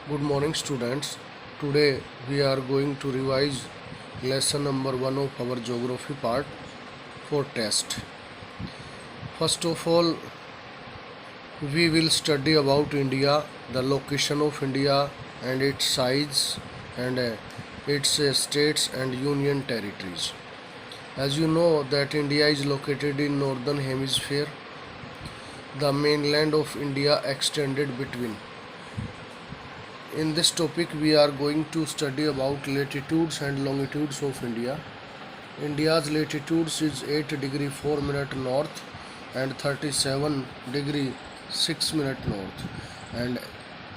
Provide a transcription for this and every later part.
Good morning, students. Today we are going to revise lesson number 1 of our geography part for test. First of all, we will study about India, the location of India and its size and its states and union territories. As you know that India is located in northern hemisphere. The mainland of India extended between. In this topic we are going to study about latitudes and longitudes of India. India's latitudes is 8 degree 4 minute north and 37 degree 6 minute north, and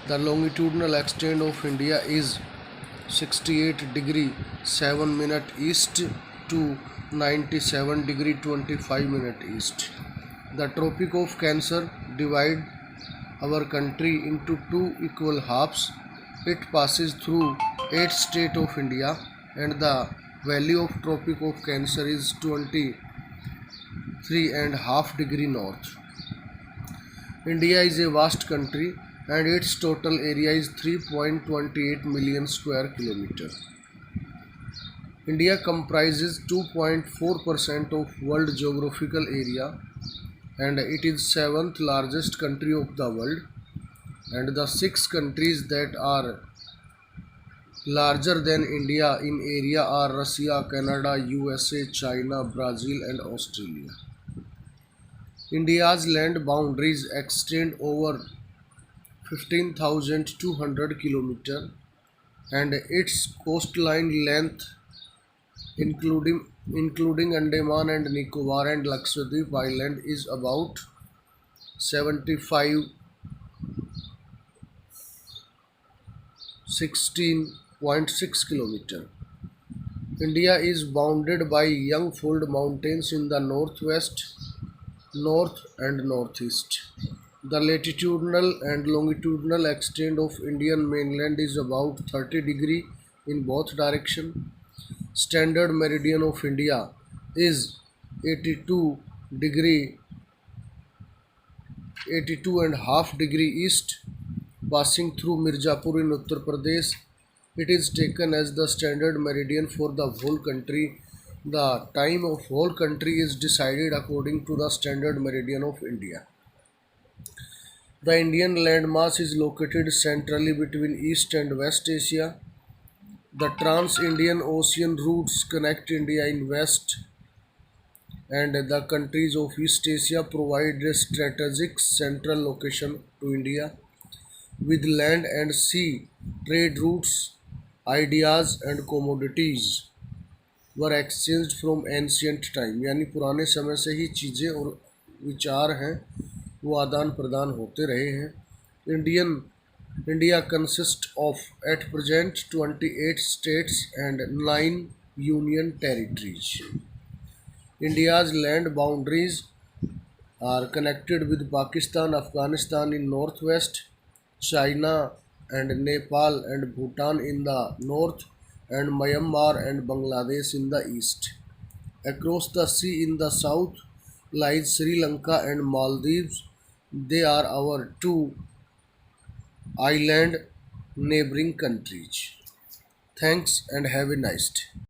the longitudinal extent of India is 68 degree 7 minute east to 97 degree 25 minute east. The Tropic of Cancer divide our country into two equal halves. It passes through 8 states of India, and the value of Tropic of Cancer is 23.5 degree north. India is a vast country and its total area is 3.28 million square kilometer. India comprises 2.4% of world geographical area, and it is seventh largest country of the world, and the six countries that are larger than India in area are Russia, Canada, USA, China, Brazil and Australia. India's land boundaries extend over 15,200 km, and its coastline length including Andaman and Nicobar and Lakshadweep Island is about 75 16.6 km. India is bounded by Youngfold Mountains in the northwest, north and northeast. The latitudinal and longitudinal extent of Indian mainland is about 30 degree in both directions. Standard meridian of India is 82 degree 82 and half degree east, passing through Mirzapur in Uttar Pradesh. It is taken as the standard meridian for the whole country. The time of whole country is decided according to the standard meridian of India. The Indian landmass is located centrally between East and West Asia. The Trans-Indian Ocean routes connect India in West and the countries of East Asia, provide a strategic central location to India. With land and sea trade routes, ideas and commodities were exchanged from ancient time, यानी पुराने समय से ही चीज़ें और विचार हैं वो आदान प्रदान होते रहे हैं. India consists of at present 28 states and 9 union territories. India's land boundaries are connected with Pakistan, Afghanistan in northwest, China and Nepal and Bhutan in the north, and Myanmar and Bangladesh in the east. Across the sea in the south lies Sri Lanka and Maldives. They are our two island neighboring countries. Thanks and have a nice day.